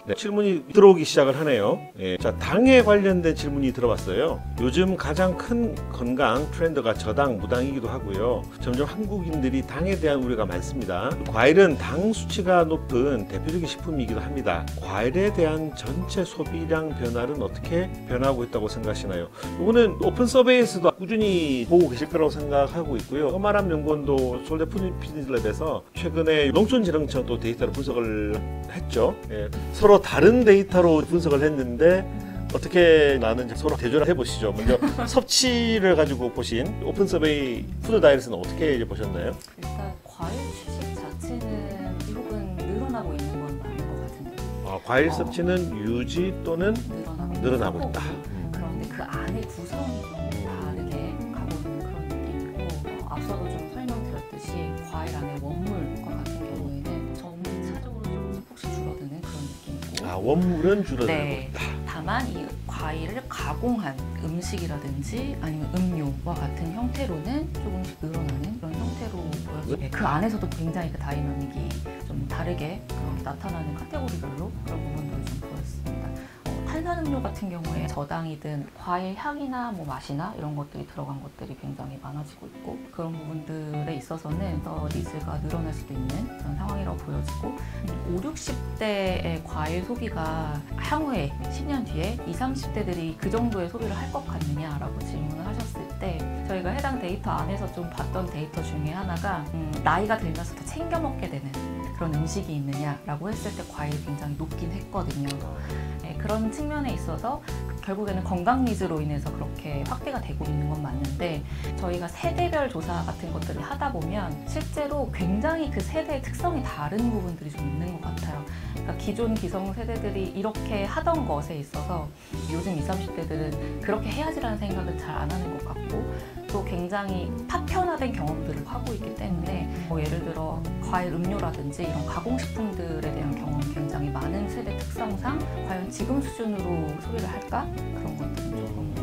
네, 질문이 들어오기 시작을 하네요. 예, 자, 당에 관련된 질문이 들어왔어요. 요즘 가장 큰 건강 트렌드가 저당, 무당이기도 하고요. 점점 한국인들이 당에 대한 우려가 많습니다. 과일은 당 수치가 높은 대표적인 식품이기도 합니다. 과일에 대한 전체 소비량 변화는 어떻게 변화하고 있다고 생각하시나요? 이거는 오픈 서베이에서도 꾸준히 보고 계실 거라고 생각하고 있고요. 허마람 연구원도 서울대 푸드비즈랩에서 최근에 농촌진흥청도 데이터를 분석을 했죠. 예, 서로 다른 데이터로 분석을 했는데 어떻게 나는지 서로 대조를 해보시죠. 먼저 섭취를 가지고 보신 오픈 서베이 푸드 다이어트는 어떻게 보셨나요? 일단 과일 취식 자체는 혹은 늘어나고 있는 건 맞는 것 같은데. 과일 섭취는 유지 또는 늘어나고 있다. 그런데 그 안에 구성이 좀 다르게 가고 있는 그런 느낌이고, 앞서도 좀 설명드렸듯이 과일 안에 원물과 같은 경우에는 점차적으로 좀 혹시 줄어드는 그런 느낌이고. 원물은 줄어들고 네. 있다. 다만 이 과일을 가공한 음식이라든지 아니면 음료와 같은 형태로는 조금씩 늘어나는 그런 형태로 보여지고, 그 안에서도 굉장히 그 다이나믹이 좀 다르게 나타나는 카테고리별로 그런 부분들이 좀 보였습니다. 탄산음료 같은 경우에 저당이든 과일 향이나 뭐 맛이나 이런 것들이 들어간 것들이 굉장히 많아지고 있고, 그런 부분들에 있어서는 더 니즈가 늘어날 수도 있는 그런 상황이라고 보여지고, 5, 60대의 과일 소비가 향후에 10년 뒤에 20, 30대들이 그 정도의 소비를 할 것 같느냐라고 질문을 하셨을 때, 저희가 해당 데이터 안에서 좀 봤던 데이터 중에 하나가 나이가 들면서 더 챙겨 먹게 되는 그런 음식이 있느냐라고 했을 때 과일이 굉장히 높긴 했거든요. 네, 그런 측면에 있어서 결국에는 건강 니즈로 인해서 그렇게 확대가 되고 있는 건 맞는데, 저희가 세대별 조사 같은 것들을 하다 보면 실제로 굉장히 그 세대의 특성이 다른 부분들이 좀 있는 것 같아요. 그러니까 기존 기성 세대들이 이렇게 하던 것에 있어서 요즘 20, 30대들은 그렇게 해야지라는 생각을 잘 안 하는 것 같고, 또 굉장히 파편화된 경험들을 하고 있기 때문에 예를 들어 과일 음료라든지 이런 가공식품들에 대한 경험이 굉장히 많은 세대 특성상 과연 지금 수준으로 소비를 할까? 그런 것들은 조금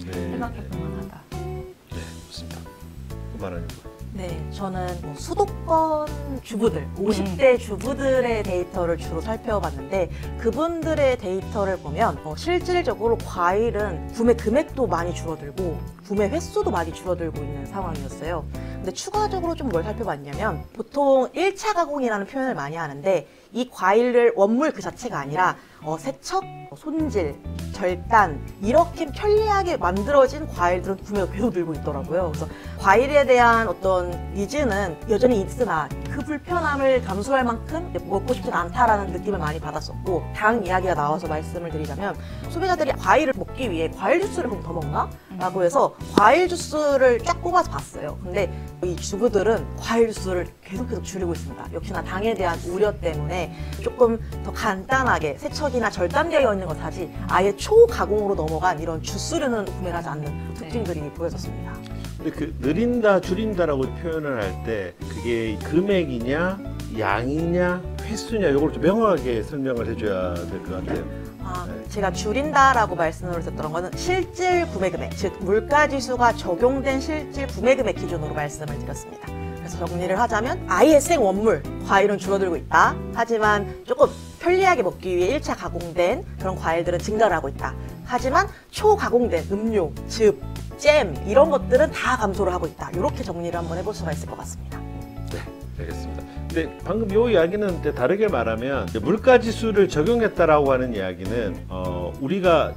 생각해볼 만하다. 네, 좋습니다. 말하는 거. 네, 저는 뭐 수도권 주부들, 50대 주부들의 데이터를 주로 살펴봤는데, 그분들의 데이터를 보면 실질적으로 과일은 구매 금액도 많이 줄어들고 구매 횟수도 많이 줄어들고 있는 상황이었어요. 근데 추가적으로 좀 뭘 살펴봤냐면, 보통 1차 가공이라는 표현을 많이 하는데, 이 과일을 원물 그 자체가 아니라 세척, 손질, 절단 이렇게 편리하게 만들어진 과일들은 구매가 계속 늘고 있더라고요. 그래서 과일에 대한 어떤 니즈는 여전히 있으나 그 불편함을 감수할 만큼 먹고 싶진 않다라는 느낌을 많이 받았었고, 당 이야기가 나와서 말씀을 드리자면, 소비자들이 과일을 먹기 위해 과일 주스를 그럼 더 먹나? 라고 해서 과일 주스를 쫙 뽑아서 봤어요. 근데 이 주부들은 과일 주스를 계속 줄이고 있습니다. 역시나 당에 대한 우려 때문에 조금 더 간단하게 세척이나 절단되어 있는 것 사지, 아예 초가공으로 넘어간 이런 주스류는 구매를 하지 않는 특징들이 보여졌습니다. 근데 그 느린다, 줄인다라고 표현을 할 때 그게 금액이냐, 양이냐, 횟수냐, 이걸 좀 명확하게 설명을 해줘야 될 것 같아요. 제가 줄인다라고 말씀을 드렸던 거는 실질 구매 금액, 즉 물가지수가 적용된 실질 구매 금액 기준으로 말씀을 드렸습니다. 그래서 정리를 하자면, 아예 생 원물, 과일은 줄어들고 있다. 하지만 조금 편리하게 먹기 위해 1차 가공된 그런 과일들은 증가를 하고 있다. 하지만 초가공된 음료, 즙, 잼 이런 것들은 다 감소를 하고 있다. 이렇게 정리를 한번 해볼 수가 있을 것 같습니다. 네, 알겠습니다. 근데 방금 이 이야기는 다르게 말하면, 물가지수를 적용했다라고 하는 이야기는 우리가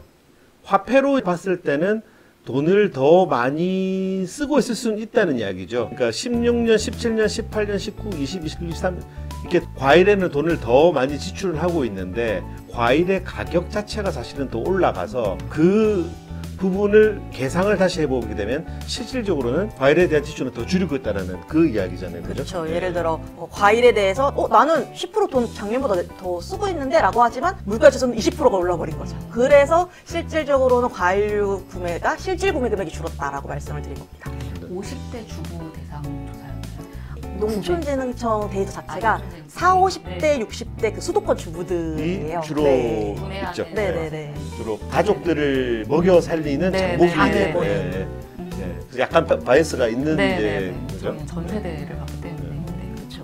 화폐로 봤을 때는 돈을 더 많이 쓰고 있을 수는 있다는 이야기죠. 그러니까 16년, 17년, 18년, 19, 20, 21, 23 이렇게 과일에는 돈을 더 많이 지출을 하고 있는데, 과일의 가격 자체가 사실은 더 올라가서 그 부분을 계상을 다시 해보게 되면 실질적으로는 과일에 대한 지출은 더 줄이고 있다는 그 이야기잖아요. 그렇죠. 네. 예를 들어 과일에 대해서 나는 10% 돈 작년보다 더 쓰고 있는데 라고 하지만 물가지수는 20%가 올라버린 거죠. 그래서 실질적으로는 과일류 구매가 실질 구매 금액이 줄었다라고 말씀을 드린 겁니다. 50대 주부 대상 조사였나요? 농촌진흥청 데이터 자체가 4, 50대, 60대 그 수도권 주부들이에요. 주로 네. 있죠. 네네네. 주로 가족들을 먹여 살리는 네, 장복이 네, 네. 그래서 약간 바이어스가 있는 네네네. 거죠. 저는 전 세대를 봤기 때문에. 네, 그렇죠.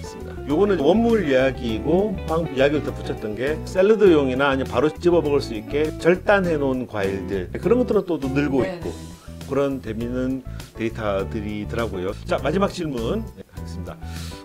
있습니다. 요거는 원물 이야기이고 방금 이야기를 덧붙였던 게 샐러드용이나 아니면 바로 집어 먹을 수 있게 절단해 놓은 과일들 그런 것들은 또 늘고 네. 있고 그런 재미있는 데이터들이더라고요. 자, 마지막 질문 하겠습니다.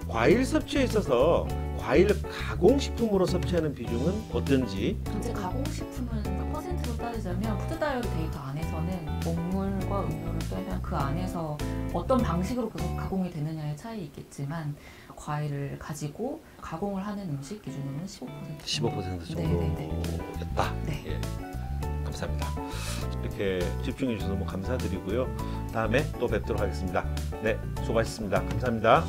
과일 섭취에 있어서 과일 가공식품으로 섭취하는 비중은 어떤지? 전체 가공식품은 퍼센트로 따지자면 푸드다이어리 데이터 안에서는 먹물과 음료를 빼면 그 안에서 어떤 방식으로 계속 가공이 되느냐의 차이 있겠지만 과일을 가지고 가공을 하는 음식 기준으로는 15% 15% 네네네. 정도였다. 네. 예. 감사합니다. 이렇게 집중해 주셔서 너무 감사드리고요. 다음에 또 뵙도록 하겠습니다. 네, 수고하셨습니다. 감사합니다.